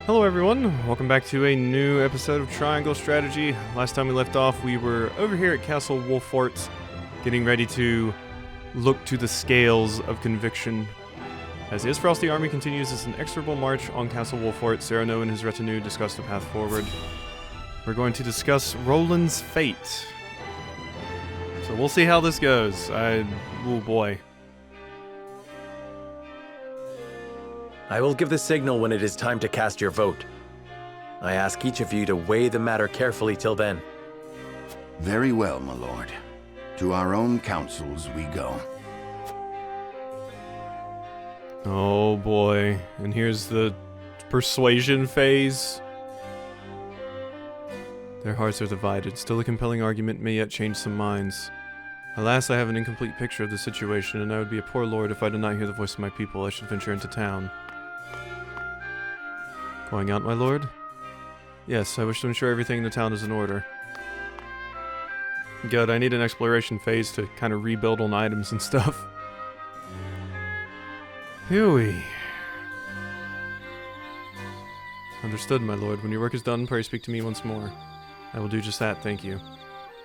Hello everyone, welcome back to a new episode of Triangle Strategy. Last time we left off, we were over here at Castle Wolfort, getting ready to look to the scales of conviction. As the Frosty army continues its inexorable march on Castle Wolfort, Serenoa and his retinue discuss the path forward. We're going to discuss Roland's fate. So we'll see how this goes. Oh boy. I will give the signal when it is time to cast your vote. I ask each of you to weigh the matter carefully till then. Very well, my lord. To our own councils we go. Oh boy, and here's the persuasion phase. Their hearts are divided. Still a compelling argument may yet change some minds. Alas, I have an incomplete picture of the situation, and I would be a poor lord if I did not hear the voice of my people. I should venture into town. Going out, my lord? Yes, I wish to ensure everything in the town is in order. Good, I need an exploration phase to kind of rebuild on items and stuff. Huey. Understood, my lord. When your work is done, pray speak to me once more. I will do just that, thank you.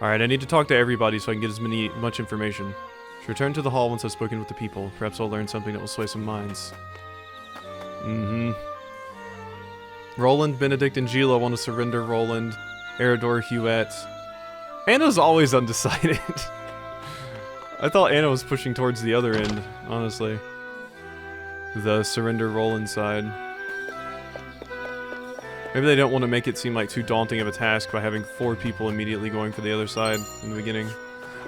Alright, I need to talk to everybody so I can get much information. Should return to the hall once I've spoken with the people. Perhaps I'll learn something that will sway some minds. Roland, Benedict, and Julio want to surrender Roland. Eridor, Huet. Anna's always undecided. I thought Anna was pushing towards the other end, honestly. The surrender Roland side. Maybe they don't want to make it seem like too daunting of a task by having 4 people immediately going for the other side in the beginning.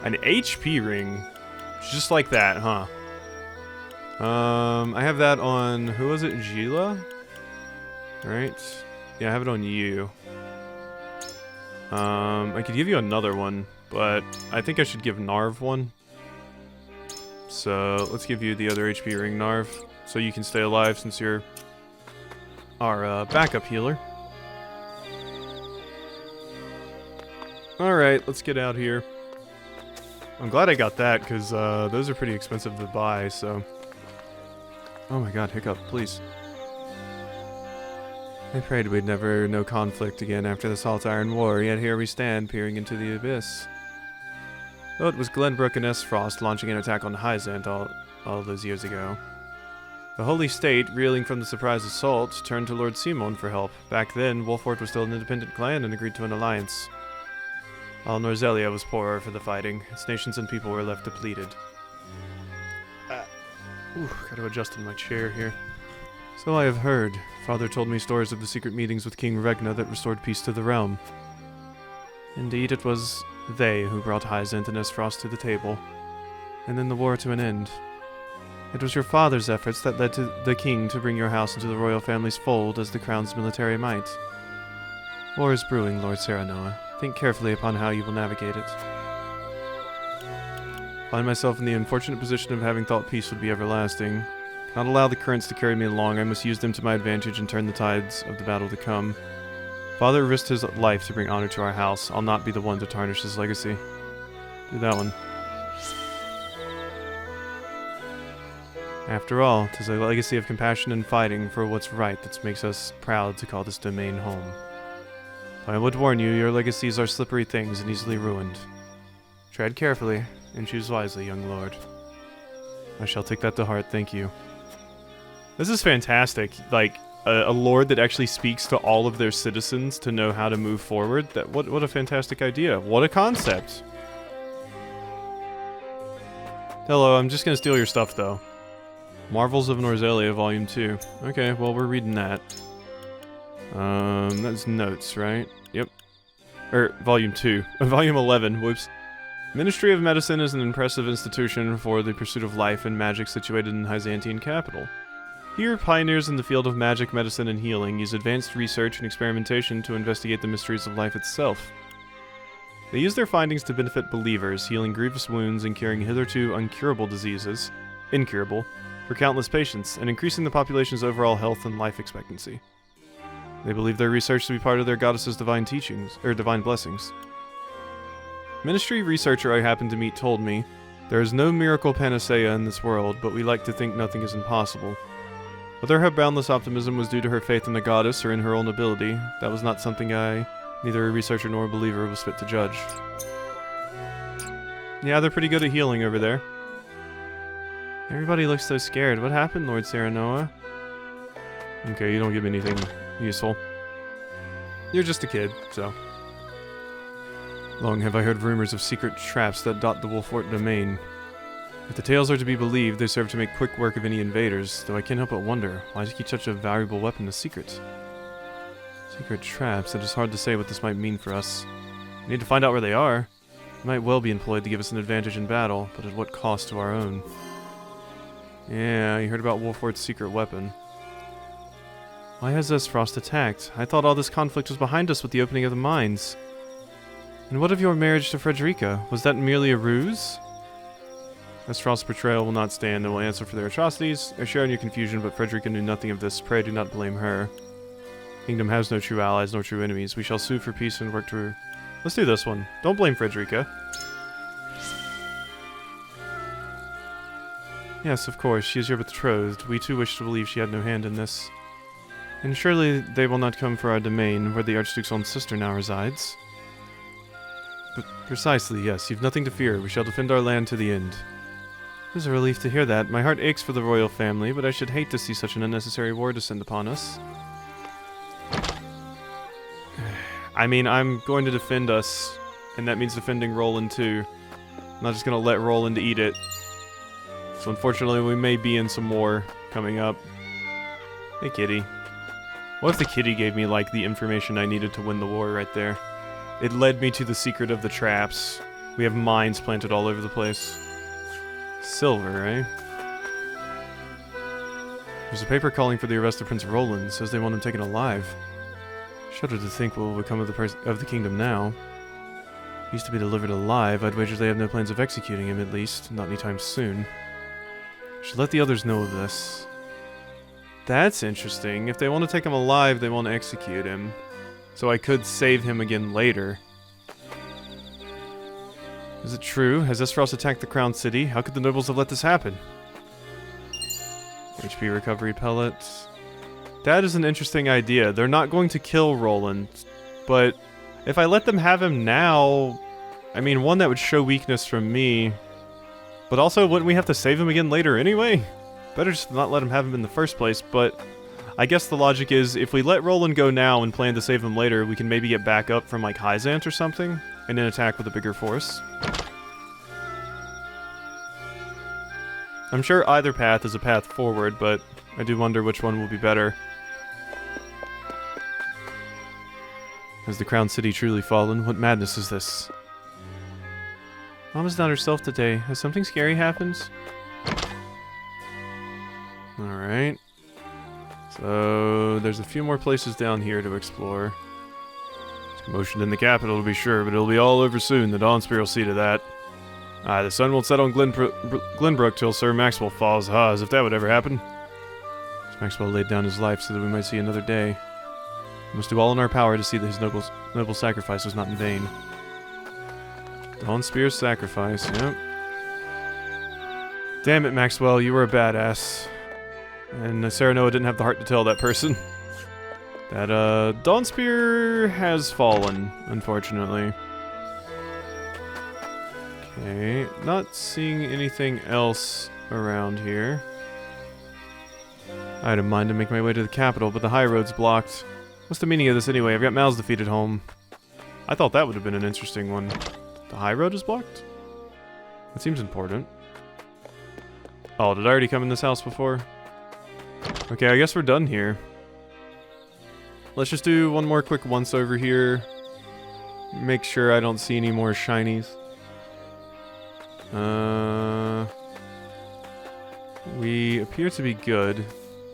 An HP ring. Just like that, huh? I have that on... who was it? Gila? Right? Yeah, I have it on you. I could give you another one, but I think I should give Narv one. So, let's give you the other HP ring, Narv, so you can stay alive since you're our backup healer. Alright, let's get out here. I'm glad I got that, because those are pretty expensive to buy, so... Oh my god, hiccup, please. I prayed we'd never know conflict again after the Salt Iron War, yet here we stand, peering into the abyss. Oh, it was Glenbrook and Frost launching an attack on Hyzant all those years ago. The Holy State, reeling from the surprise assault, turned to Lord Simon for help. Back then, Wolfort was still an independent clan and agreed to an alliance. All Norzelia was poorer for the fighting. Its nations and people were left depleted. Gotta adjust in my chair here. So I have heard. Father told me stories of the secret meetings with King Regna that restored peace to the realm. Indeed, it was they who brought Hyzant and Frost to the table, and then the war to an end. It was your father's efforts that led to the king to bring your house into the royal family's fold as the crown's military might. War is brewing, Lord Serenoa. Think carefully upon how you will navigate it. Find myself in the unfortunate position of having thought peace would be everlasting. Cannot allow the currents to carry me along. I must use them to my advantage and turn the tides of the battle to come. Father risked his life to bring honor to our house. I'll not be the one to tarnish his legacy. Do that one. After all, 'tis a legacy of compassion and fighting for what's right that makes us proud to call this domain home. I would warn you, your legacies are slippery things and easily ruined. Tread carefully, and choose wisely, young lord. I shall take that to heart, thank you. This is fantastic. Like, a lord that actually speaks to all of their citizens to know how to move forward. What a fantastic idea. What a concept. Hello, I'm just gonna steal your stuff, though. Marvels of Norzelia, Volume 2. Okay, well, we're reading that. That's notes, right? Yep. Volume 2. Volume 11, whoops. Ministry of Medicine is an impressive institution for the pursuit of life and magic situated in the Hyzantian capital. Here, pioneers in the field of magic, medicine, and healing use advanced research and experimentation to investigate the mysteries of life itself. They use their findings to benefit believers, healing grievous wounds and curing hitherto incurable diseases, for countless patients, and increasing the population's overall health and life expectancy. They believe their research to be part of their goddess's divine teachings, or divine blessings. Ministry researcher I happened to meet told me, there is no miracle panacea in this world, but we like to think nothing is impossible. Whether her boundless optimism was due to her faith in the goddess or in her own ability, that was not something I, neither a researcher nor a believer, was fit to judge. Yeah, they're pretty good at healing over there. Everybody looks so scared. What happened, Lord Serenoa? Okay, you don't give me anything useful. You're just a kid, so. Long have I heard rumors of secret traps that dot the Wolfort domain. If the tales are to be believed, they serve to make quick work of any invaders, though I can't help but wonder, why is keep such a valuable weapon a secret? Secret traps, it is hard to say what this might mean for us. We need to find out where they are. They might well be employed to give us an advantage in battle, but at what cost to our own? Yeah, you heard about Wolfort's secret weapon. Why has Frost attacked? I thought all this conflict was behind us with the opening of the mines. And what of your marriage to Frederica? Was that merely a ruse? Frost's betrayal will not stand and will answer for their atrocities. I share in your confusion, but Frederica knew nothing of this. Pray do not blame her. Kingdom has no true allies, nor true enemies. We shall sue for peace and work to... Let's do this one. Don't blame Frederica. Yes, of course, she is your betrothed. We too wish to believe she had no hand in this. And surely they will not come for our domain, where the Archduke's own sister now resides. But precisely, yes, you've nothing to fear. We shall defend our land to the end. It is a relief to hear that. My heart aches for the royal family, but I should hate to see such an unnecessary war descend upon us. I mean, I'm going to defend us, and that means defending Roland too. I'm not just going to let Roland eat it. So unfortunately, we may be in some war coming up. Hey, kitty. What if the kitty gave me, like, the information I needed to win the war right there? It led me to the secret of the traps. We have mines planted all over the place. Silver, eh? There's a paper calling for the arrest of Prince Roland. Says they want him taken alive. Shudder to think what will become of the kingdom now. He used to be delivered alive. I'd wager they have no plans of executing him, at least. Not anytime soon. Should let the others know of this. That's interesting. If they want to take him alive, they won't execute him. So I could save him again later. Is it true? Has Frost attacked the Crown City? How could the nobles have let this happen? HP recovery pellets. That is an interesting idea. They're not going to kill Roland, but if I let them have him now, I mean, one, that would show weakness from me, but also, wouldn't we have to save him again later anyway? Better just not let him have him in the first place, but I guess the logic is, if we let Roland go now and plan to save him later, we can maybe get back up from, like, Hyzant or something, and then attack with a bigger force. I'm sure either path is a path forward, but I do wonder which one will be better. Has the Crown City truly fallen? What madness is this? Mom is not herself today. Has something scary happened? Alright. So, there's a few more places down here to explore. There's commotion in the capital, to be sure, but it'll be all over soon. The Dawnspear will see to that. The sun won't set on Glenbrook till Sir Maxwell falls. As if that would ever happen. Sir Maxwell laid down his life so that we might see another day. We must do all in our power to see that his noble sacrifice was not in vain. Dawnspear's sacrifice, yep. Damn it, Maxwell, you were a badass. And Serenoa didn't have the heart to tell that person. That, Dawnspear has fallen, unfortunately. Okay, not seeing anything else around here. I had in mind to make my way to the capital, but the high road's blocked. What's the meaning of this anyway? I've got Mal's defeat at home. I thought that would have been an interesting one. The high road is blocked? That seems important. Oh, did I already come in this house before? Okay, I guess we're done here. Let's just do one more quick once over here. Make sure I don't see any more shinies. We appear to be good.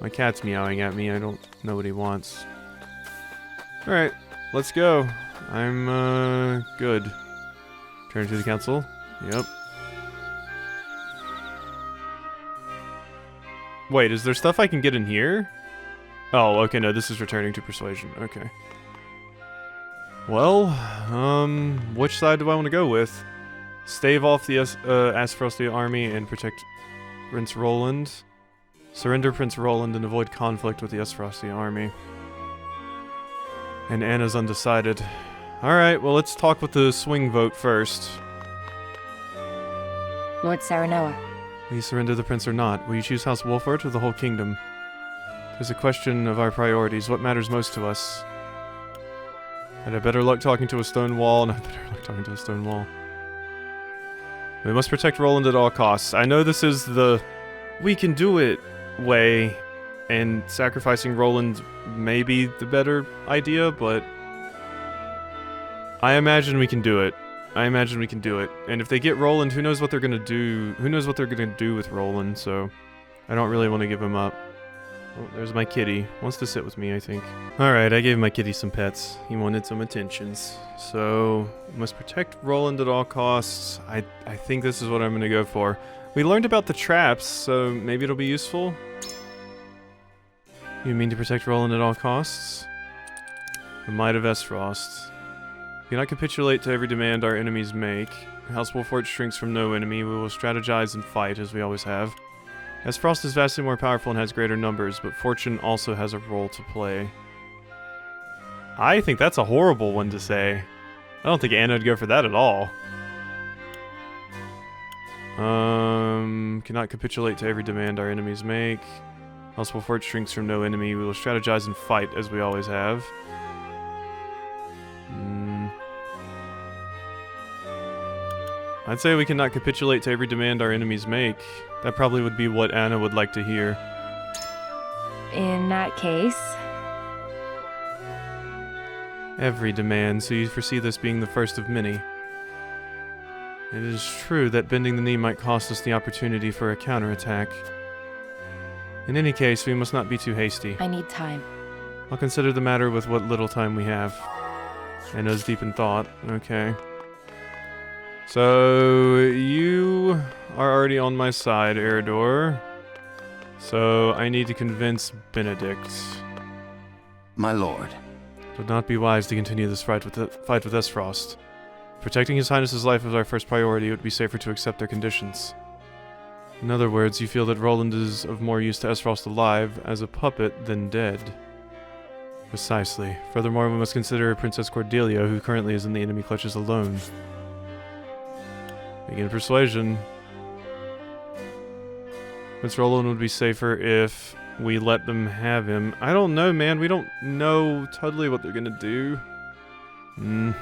My cat's meowing at me. I don't know what he wants. Alright, let's go. I'm, good. Turn to the council. Yep. Wait, is there stuff I can get in here? Oh, okay, no, this is returning to persuasion. Okay. Well, which side do I want to go with? Stave off the Asphrostia army and protect Prince Roland? Surrender Prince Roland and avoid conflict with the Esfrosti army. And Anna's undecided. Alright, well let's talk with the swing vote first. Lord Serenoa. Will you surrender the prince or not? Will you choose House Wolfort or the whole kingdom? There's a question of our priorities. What matters most to us? I'd have better luck talking to a stone wall, and I'd better luck talking to a stone wall. We must protect Roland at all costs. I know this is the we can do it way, and sacrificing Roland may be the better idea, but I imagine we can do it. I imagine we can do it. And if they get Roland, who knows what they're gonna do? Who knows what they're gonna do with Roland, so I don't really want to give him up. Oh, there's my kitty. Wants to sit with me, I think. Alright, I gave my kitty some pets. He wanted some attentions. So, must protect Roland at all costs. I think this is what I'm gonna go for. We learned about the traps, so maybe it'll be useful. You mean to protect Roland at all costs? The Might of Esfrost. Do not capitulate to every demand our enemies make. House Wolfort shrinks from no enemy. We will strategize and fight, as we always have. Esfrost is vastly more powerful and has greater numbers, but fortune also has a role to play. I think that's a horrible one to say. I don't think Anna would go for that at all. Cannot capitulate to every demand our enemies make. House Wolfort shrinks from no enemy. We will strategize and fight, as we always have. I'd say we cannot capitulate to every demand our enemies make. That probably would be what Anna would like to hear. In that case... Every demand, so you foresee this being the first of many. It is true that bending the knee might cost us the opportunity for a counterattack. In any case, we must not be too hasty. I need time. I'll consider the matter with what little time we have. Anna's deep in thought. Okay. So, you are already on my side, Eridor. So, I need to convince Benedict. My lord. It would not be wise to continue this fight with Esfrost. Protecting His Highness's life is our first priority. It would be safer to accept their conditions. In other words, you feel that Roland is of more use to Esfrost alive as a puppet than dead. Precisely. Furthermore, we must consider Princess Cordelia, who currently is in the enemy clutches alone. Begin persuasion. Prince Roland would be safer if we let them have him. I don't know, man. We don't know totally what they're gonna do. I'm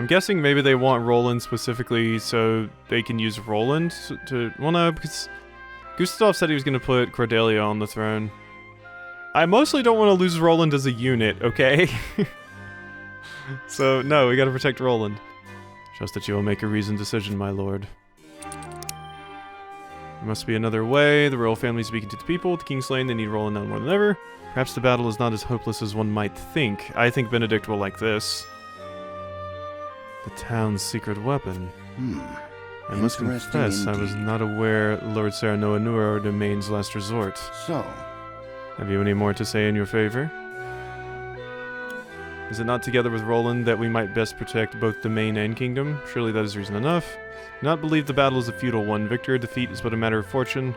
guessing maybe they want Roland specifically so they can use Roland to... Well, no, because Gustav said he was gonna put Cordelia on the throne. I mostly don't want to lose Roland as a unit, okay? So, no, we gotta protect Roland. Trust that you will make a reasoned decision, my lord. There must be another way. The royal family is speaking to the people. The king's slain. They need Roland now more than ever. Perhaps the battle is not as hopeless as one might think. I think Benedict will like this. The town's secret weapon. I must confess, I was not aware Lord Serenoa knew our domain's last resort. So, Have you any more to say in your favor? Is it not together with Roland that we might best protect both domain and kingdom? Surely that is reason enough. Do not believe the battle is a futile one. Victory or defeat is but a matter of fortune.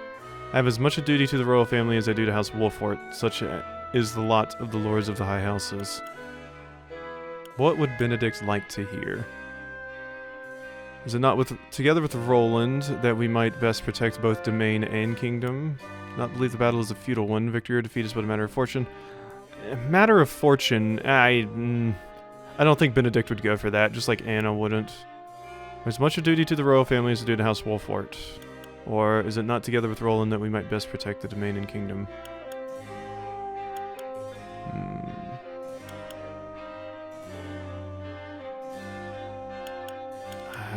I have as much a duty to the royal family as I do to House Wolfort. Such is the lot of the lords of the high houses. What would Benedict like to hear? Is it not together with Roland that we might best protect both domain and kingdom? Do not believe the battle is a futile one. Victory or defeat is but a matter of fortune. Matter of fortune, I don't think Benedict would go for that, just like Anna wouldn't. There's much a duty to the royal family as to do to House Wolfort. Or is it not together with Roland that we might best protect the domain and kingdom?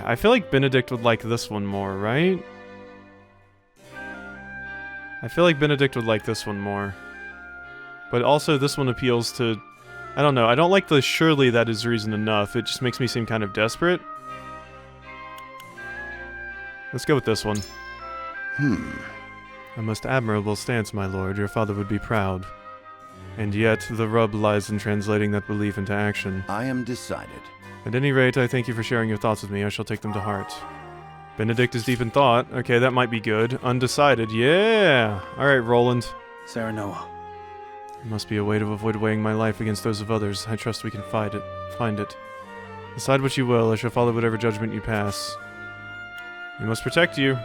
I feel like Benedict would like this one more, right? I feel like Benedict would like this one more. But also this one appeals to... I don't know, I don't like the surely that is reason enough. It just makes me seem kind of desperate. Let's go with this one. A most admirable stance, my lord. Your father would be proud. And yet, the rub lies in translating that belief into action. I am decided. At any rate, I thank you for sharing your thoughts with me. I shall take them to heart. Benedict is deep in thought. Okay, that might be good. Undecided. Yeah! Alright, Roland. Serenoa. There must be a way to avoid weighing my life against those of others. I trust we can find it. Decide what you will. I shall follow whatever judgment you pass. We must protect you.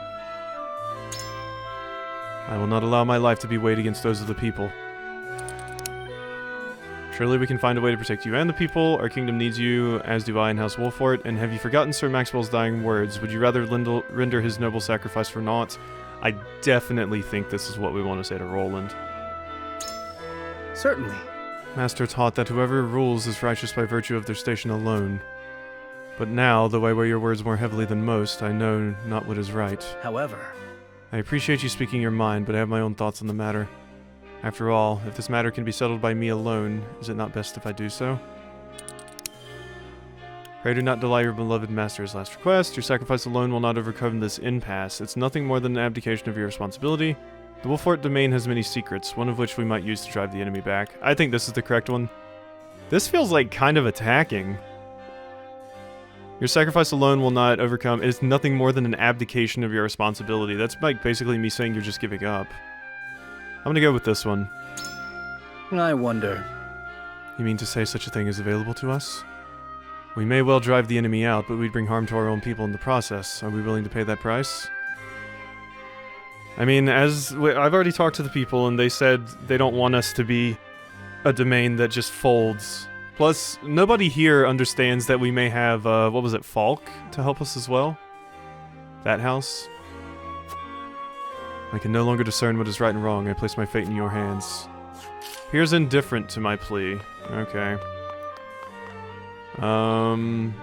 I will not allow my life to be weighed against those of the people. Surely we can find a way to protect you and the people. Our kingdom needs you, as do I in House Wolfort. And have you forgotten Sir Maxwell's dying words? Would you rather render his noble sacrifice for naught? I definitely think this is what we want to say to Roland. Certainly. Master taught that whoever rules is righteous by virtue of their station alone. But now, though I wear your words more heavily than most, I know not what is right. However, I appreciate you speaking your mind, but I have my own thoughts on the matter. After all, if this matter can be settled by me alone, is it not best if I do so? Pray do not delay your beloved master's last request. Your sacrifice alone will not overcome this impasse. It's nothing more than an abdication of your responsibility. The Wolfort domain has many secrets, one of which we might use to drive the enemy back. I think this is the correct one. This feels like kind of attacking. Your sacrifice alone will not overcome. It is nothing more than an abdication of your responsibility. That's like basically me saying you're just giving up. I'm gonna go with this one. I wonder. You mean to say such a thing is available to us? We may well drive the enemy out, but we'd bring harm to our own people in the process. Are we willing to pay that price? I mean, I've already talked to the people, and they said they don't want us to be a domain that just folds. Plus, nobody here understands that we may have, what was it, Falk to help us as well? That house? I can no longer discern what is right and wrong. I place my fate in your hands. Appears indifferent to my plea. Okay.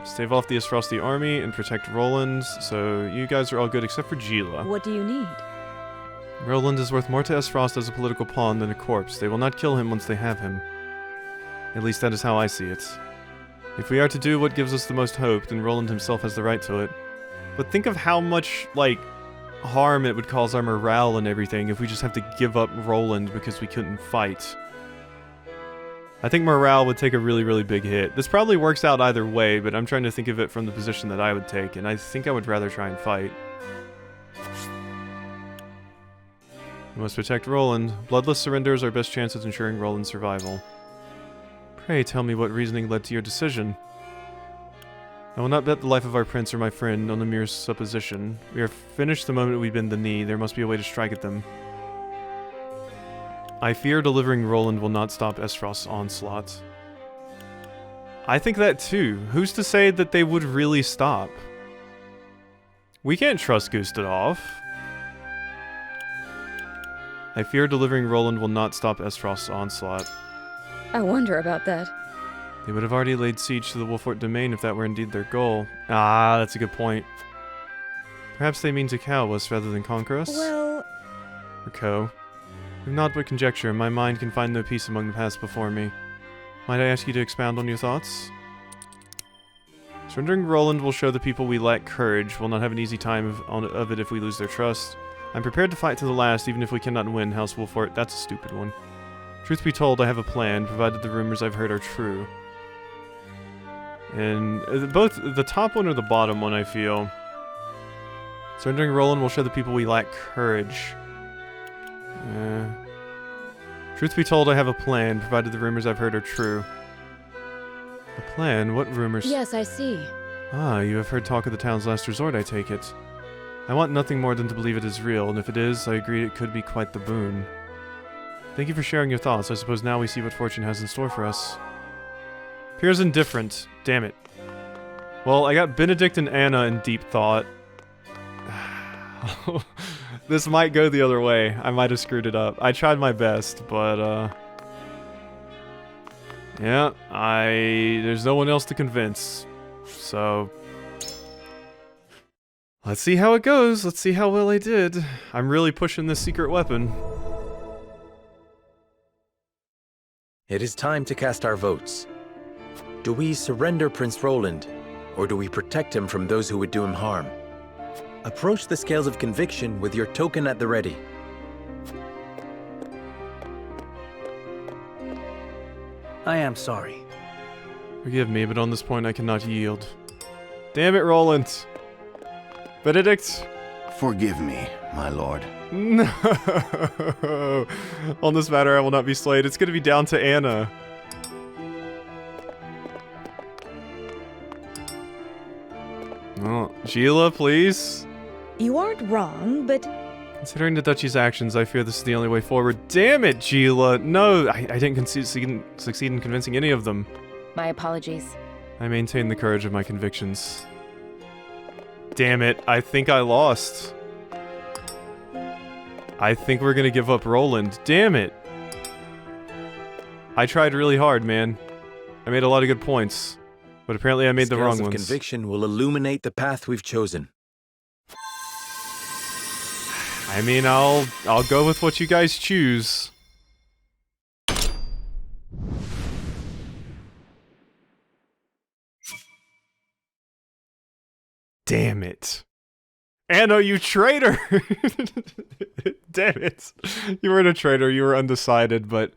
Stave off the Esfrosti army and protect Roland. So you guys are all good except for Gila. What do you need? Roland is worth more to Esfrost as a political pawn than a corpse. They will not kill him once they have him. At least that is how I see it. If we are to do what gives us the most hope, then Roland himself has the right to it. But think of how much, like, harm it would cause our morale and everything if we just have to give up Roland because we couldn't fight. I think morale would take a really, really big hit. This probably works out either way, but I'm trying to think of it from the position that I would take, and I think I would rather try and fight. We must protect Roland. Bloodless surrender is our best chance at ensuring Roland's survival. Pray tell me what reasoning led to your decision. I will not bet the life of our prince or my friend on a mere supposition. We are finished the moment we bend the knee. There must be a way to strike at them. I fear delivering Roland will not stop Esfrost's onslaught. I think that too. Who's to say that they would really stop? We can't trust Gustadov. I fear delivering Roland will not stop Esfrost's onslaught. I wonder about that. They would have already laid siege to the Wolfort domain if that were indeed their goal. Ah, that's a good point. Perhaps they mean to cow us rather than conquer us? Well... Or co. We've not but conjecture. My mind can find no peace among the past before me. Might I ask you to expound on your thoughts? Surrendering Roland will show the people we lack courage. We'll not have an easy time of it if we lose their trust. I'm prepared to fight to the last, even if we cannot win, House Wolfort. That's a stupid one. Truth be told, I have a plan, provided the rumors I've heard are true. And both the top one or the bottom one, I feel. Surrendering Roland will show the people we lack courage. Truth be told, I have a plan, provided the rumors I've heard are true. A plan? What rumors? Yes, I see. Ah, you have heard talk of the town's last resort, I take it. I want nothing more than to believe it is real, and if it is, I agree it could be quite the boon. Thank you for sharing your thoughts. I suppose now we see what fortune has in store for us. Appears indifferent. Damn it. Well, I got Benedict and Anna in deep thought. This might go the other way. I might have screwed it up. I tried my best, but, yeah, there's no one else to convince. So... let's see how it goes. Let's see how well I did. I'm really pushing this secret weapon. It is time to cast our votes. Do we surrender Prince Roland, or do we protect him from those who would do him harm? Approach the scales of conviction with your token at the ready. I am sorry. Forgive me, but on this point I cannot yield. Damn it, Roland! Benedict? Forgive me, my lord. No. On this matter, I will not be swayed. It's gonna be down to Anna. Oh, Gila, please? You aren't wrong, but Considering the Duchy's actions, I fear this is the only way forward. Damn it, Gila! No, I didn't succeed in convincing any of them. My apologies. I maintain the courage of my convictions. Damn it, I think I lost. I think we're gonna give up Roland. Damn it! I tried really hard, man. I made a lot of good points. But apparently I made the wrong Scales of ones. conviction will illuminate the path we've chosen. I mean, I'll go with what you guys choose. Damn it. Anna, you traitor! Damn it. You weren't a traitor, you were undecided, but...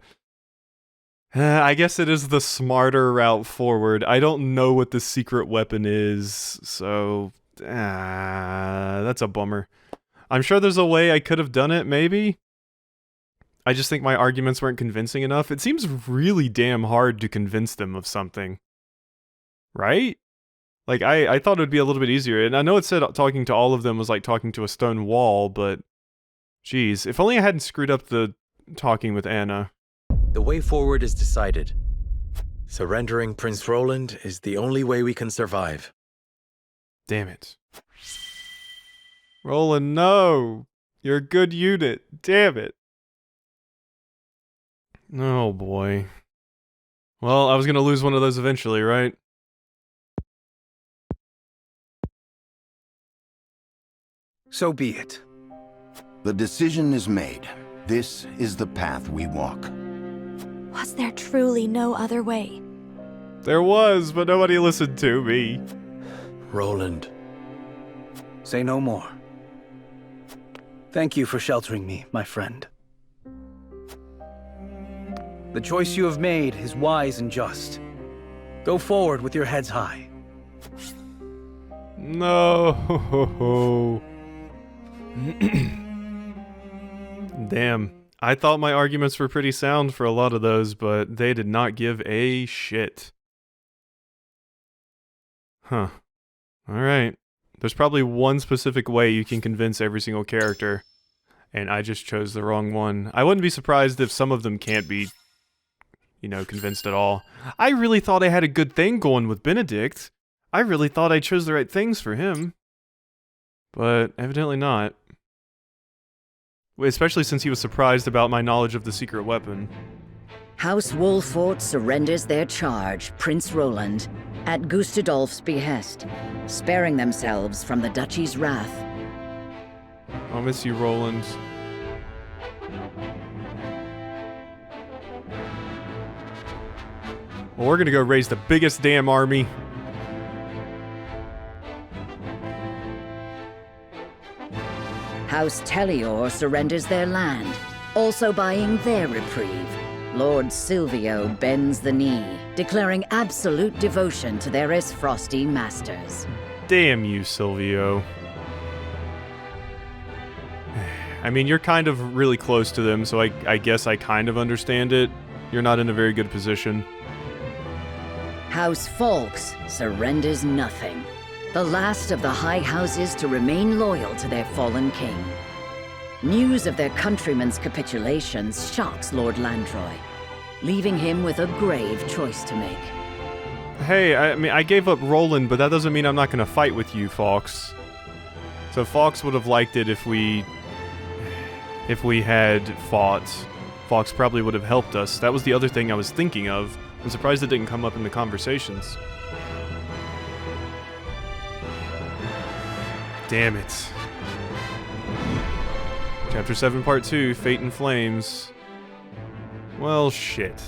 I guess it is the smarter route forward. I don't know what the secret weapon is, so... that's a bummer. I'm sure there's a way I could have done it, maybe? I just think my arguments weren't convincing enough. It seems really damn hard to convince them of something. Right? Like, I thought it would be a little bit easier, and I know it said talking to all of them was like talking to a stone wall, but... Geez, if only I hadn't screwed up the talking with Anna. The way forward is decided. Surrendering Prince Roland is the only way we can survive. Damn it. Roland, no! You're a good unit. Damn it. Oh boy. Well, I was gonna lose one of those eventually, right? So be it. The decision is made. This is the path we walk. Was there truly no other way? There was, but nobody listened to me. Roland. Say no more. Thank you for sheltering me, my friend. The choice you have made is wise and just. Go forward with your heads high. No. Damn. I thought my arguments were pretty sound for a lot of those, but they did not give a shit. Huh. Alright. There's probably one specific way you can convince every single character, and I just chose the wrong one. I wouldn't be surprised if some of them can't be, you know, convinced at all. I really thought I had a good thing going with Benedict. I really thought I chose the right things for him. But evidently not. Especially since he was surprised about my knowledge of the secret weapon. House Wolfort surrenders their charge, Prince Roland, at Gustadolf's behest, sparing themselves from the Duchy's wrath. I'll miss you, Roland. Well, we're gonna go raise the biggest damn army. House Tellior surrenders their land, also buying their reprieve. Lord Silvio bends the knee, declaring absolute devotion to their Isfrosty masters. Damn you, Silvio. I mean, you're kind of really close to them, so I guess I kind of understand it. You're not in a very good position. House Fawkes surrenders nothing. The last of the high houses to remain loyal to their fallen king. News of their countrymen's capitulations shocks Lord Landroy, leaving him with a grave choice to make. Hey, I mean, I gave up Roland, but that doesn't mean I'm not gonna fight with you, Fawkes. So Fawkes would have liked it if we had fought. Fawkes probably would have helped us. That was the other thing I was thinking of. I'm surprised it didn't come up in the conversations. Damn it. Chapter 7, Part 2, Fate in Flames. Well, shit.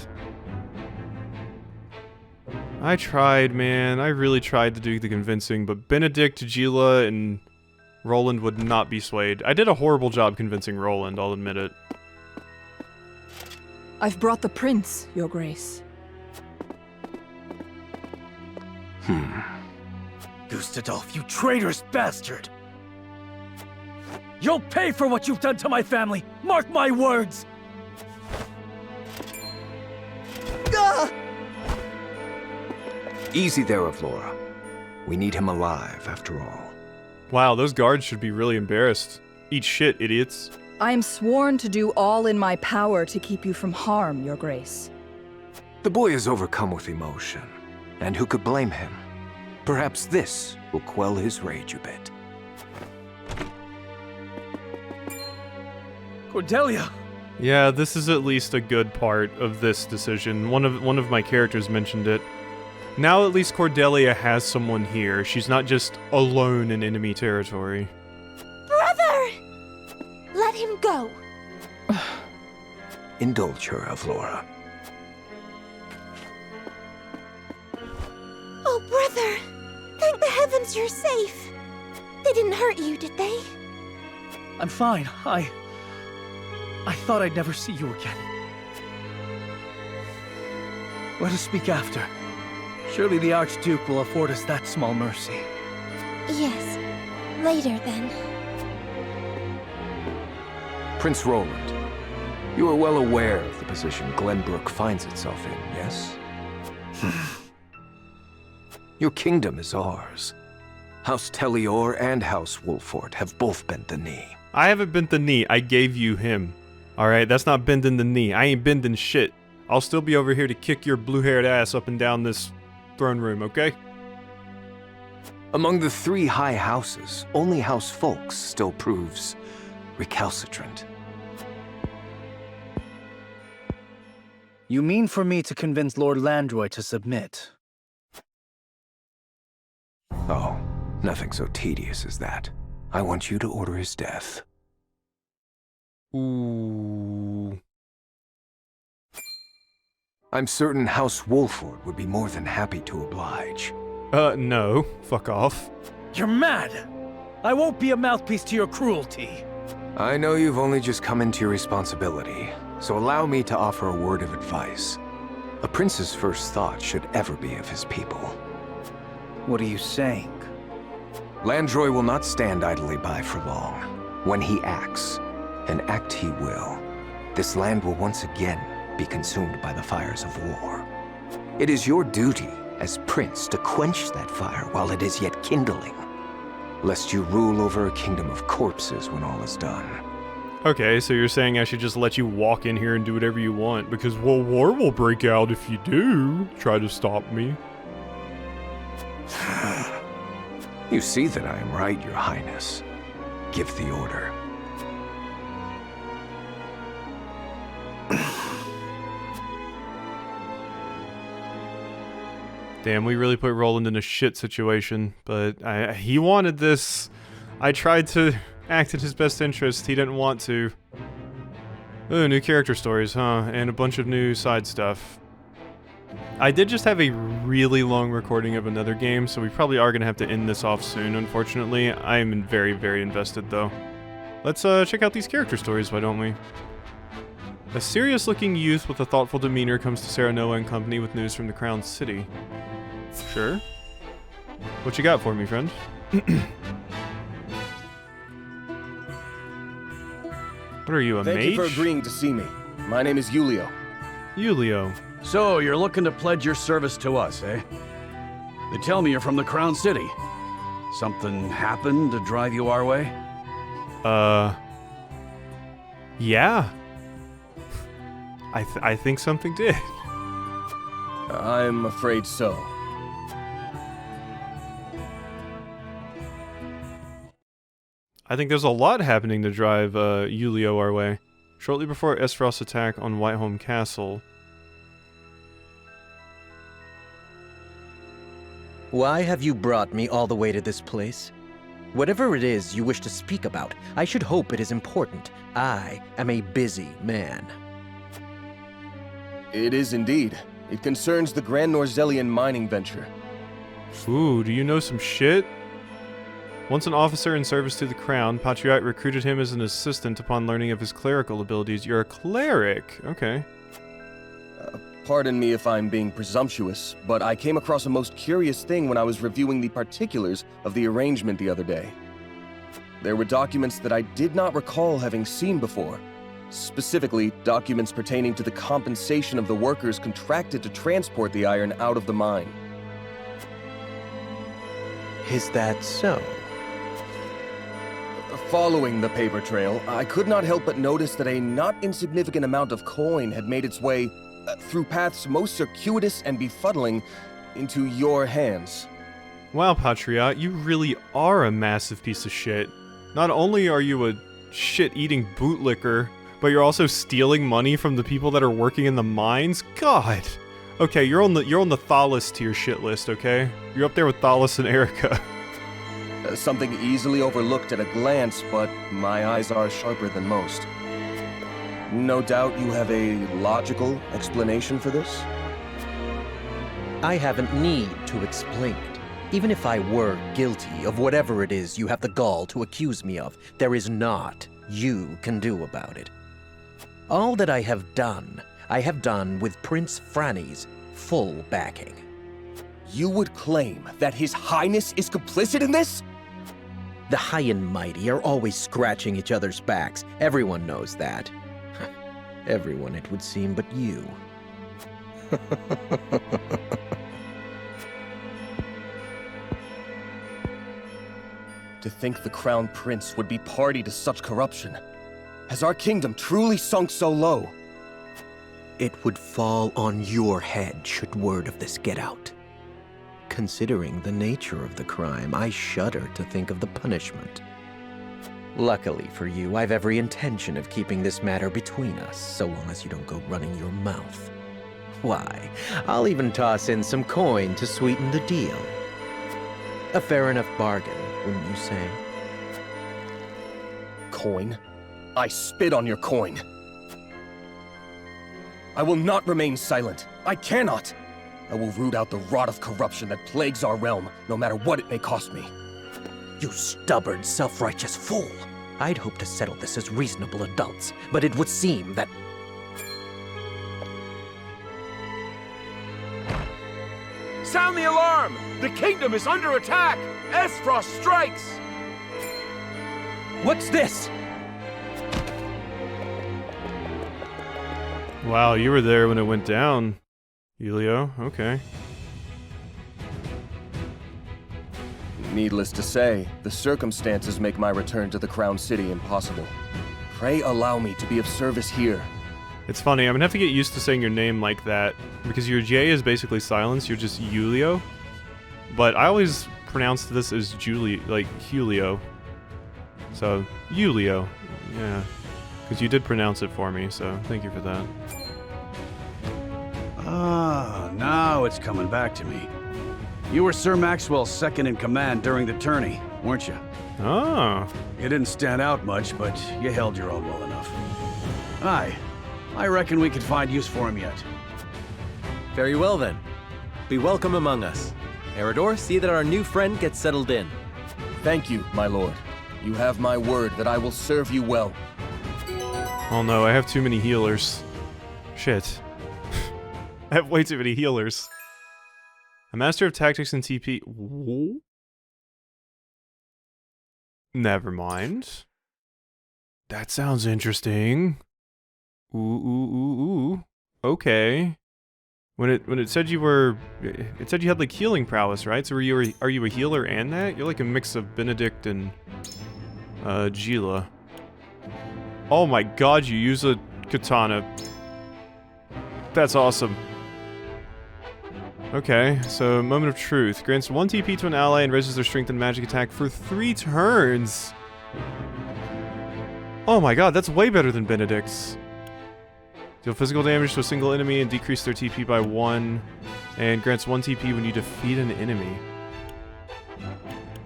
I tried, man. I really tried to do the convincing, but Benedict, Gila, and Roland would not be swayed. I did a horrible job convincing Roland, I'll admit it. I've brought the prince, Your Grace. Gustadolf, you traitorous bastard! You'll pay for what you've done to my family! Mark my words! Easy there, Avlora. We need him alive, after all. Wow, those guards should be really embarrassed. Eat shit, idiots. I am sworn to do all in my power to keep you from harm, Your Grace. The boy is overcome with emotion, and who could blame him? Perhaps this will quell his rage a bit. Cordelia! Yeah, this is at least a good part of this decision. One of my characters mentioned it. Now at least Cordelia has someone here. She's not just alone in enemy territory. Brother! Let him go. Indulge her, Avlora. Oh, brother! Thank the heavens you're safe. They didn't hurt you, did they? I'm fine. I thought I'd never see you again. Let us speak after. Surely the Archduke will afford us that small mercy. Yes. Later, then. Prince Roland, you are well aware of the position Glenbrook finds itself in, yes? Your kingdom is ours. House Tellior and House Wolford have both bent the knee. I haven't bent the knee. I gave you him. Alright, that's not bending the knee. I ain't bending shit. I'll still be over here to kick your blue-haired ass up and down this throne room, okay? Among the three high houses, only House Folks still proves recalcitrant. You mean for me to convince Lord Landroy to submit? Oh, nothing so tedious as that. I want you to order his death. Ooh. I'm certain House Wolford would be more than happy to oblige. No. Fuck off. You're mad! I won't be a mouthpiece to your cruelty. I know you've only just come into your responsibility, so allow me to offer a word of advice. A prince's first thought should ever be of his people. What are you saying? Landroy will not stand idly by for long. When he acts, and act he will, this land will once again be consumed by the fires of war. It is your duty as prince to quench that fire while it is yet kindling, lest you rule over a kingdom of corpses when all is done. Okay, so you're saying I should just let you walk in here and do whatever you want, because, well, war will break out if you do try to stop me. You see that I am right, Your Highness. Give the order. Damn, we really put Roland in a shit situation, but he wanted this. I tried to act in his best interest. He didn't want to. Ooh, new character stories, huh? And a bunch of new side stuff. I did just have a really long recording of another game, so we probably are going to have to end this off soon, unfortunately. I am very, very invested, though. Let's check out these character stories, why don't we? A serious-looking youth with a thoughtful demeanor comes to Serenoa and company with news from the Crown City. Sure. What you got for me, friend? What are you, a mage? Thank you for agreeing to see me. My name is Julio. Julio. So, you're looking to pledge your service to us, eh? They tell me you're from the Crown City. Something happened to drive you our way? Yeah. I think something did. I'm afraid so. I think there's a lot happening to drive Julio our way. Shortly before Esfrost's attack on Whiteholm Castle. Why have you brought me all the way to this place? Whatever it is you wish to speak about, I should hope it is important. I am a busy man. It is indeed. It concerns the Grand Norzellian mining venture. Ooh, do you know some shit? Once an officer in service to the crown, Patriot recruited him as an assistant upon learning of his clerical abilities. You're a cleric. Okay. Pardon me if I'm being presumptuous, but I came across a most curious thing when I was reviewing the particulars of the arrangement the other day. There were documents that I did not recall having seen before. Specifically, documents pertaining to the compensation of the workers contracted to transport the iron out of the mine. Is that so? Following the paper trail, I could not help but notice that a not insignificant amount of coin had made its way through paths most circuitous and befuddling into your hands. Wow, Patriot, you really are a massive piece of shit. Not only are you a shit-eating bootlicker, but you're also stealing money from the people that are working in the mines? God! Okay, you're on the Thalos tier shit list, okay? You're up there with Thalos and Erica. Something easily overlooked at a glance, but my eyes are sharper than most. No doubt you have a logical explanation for this? I haven't need to explain it. Even if I were guilty of whatever it is you have the gall to accuse me of, there is naught you can do about it. All that I have done with Prince Franny's full backing. You would claim that His Highness is complicit in this? The high and mighty are always scratching each other's backs. Everyone knows that. Everyone, it would seem, but you. To think the Crown Prince would be party to such corruption. Has our kingdom truly sunk so low? It would fall on your head should word of this get out. Considering the nature of the crime, I shudder to think of the punishment. Luckily for you, I've every intention of keeping this matter between us, so long as you don't go running your mouth. Why, I'll even toss in some coin to sweeten the deal. A fair enough bargain, wouldn't you say? Coin? I spit on your coin. I will not remain silent. I cannot. I will root out the rot of corruption that plagues our realm, no matter what it may cost me. You stubborn, self-righteous fool! I'd hoped to settle this as reasonable adults, but it would seem that... Sound the alarm! The kingdom is under attack! Esfrost strikes! What's this? Wow, you were there when it went down, Julio. Okay. Needless to say, the circumstances make my return to the Crown City impossible. Pray allow me to be of service here. It's funny, I'm gonna have to get used to saying your name like that, because your J is basically silence, you're just Julio. But I always pronounced this as Julio. So, Julio. Yeah. Because you did pronounce it for me, so thank you for that. Ah, now it's coming back to me. You were Sir Maxwell's second in command during the tourney, weren't you? Oh. You didn't stand out much, but you held your own well enough. Aye. I reckon we could find use for him yet. Very well then. Be welcome among us. Eridor, see that our new friend gets settled in. Thank you, my lord. You have my word that I will serve you well. Oh no, I have too many healers. Shit. I have way too many healers. A master of tactics and TP. Whoa? Never mind. That sounds interesting. Ooh. Okay. When it said you were, it said you had like healing prowess, right? So are you a healer and that? You're like a mix of Benedict and Gila. Oh my god, you use a katana. That's awesome. Okay, so Moment of Truth. Grants 1 TP to an ally and raises their strength and magic attack for 3 turns. Oh my god, that's way better than Benedict's. Deal physical damage to a single enemy and decrease their TP by 1. And grants 1 TP when you defeat an enemy.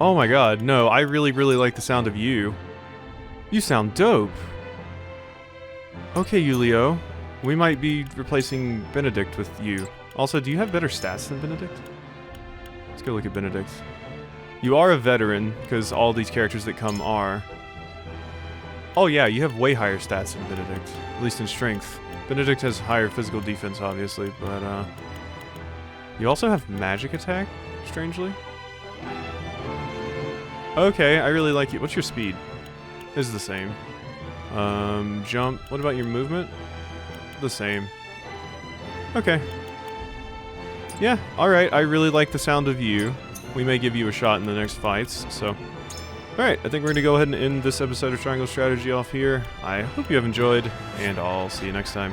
Oh my god, no, I really like the sound of you. You sound dope. Okay, Julio. We might be replacing Benedict with you. Also, do you have better stats than Benedict? Let's go look at Benedict. You are a veteran, because all these characters that come are. Oh yeah, you have way higher stats than Benedict. At least in strength. Benedict has higher physical defense, obviously, but you also have magic attack, strangely. Okay, I really like you. What's your speed? Is the same. Jump. What about your movement? The same. Okay. Yeah, alright. I really like the sound of you. We may give you a shot in the next fights, so... Alright, I think we're going to go ahead and end this episode of Triangle Strategy off here. I hope you have enjoyed, and I'll see you next time.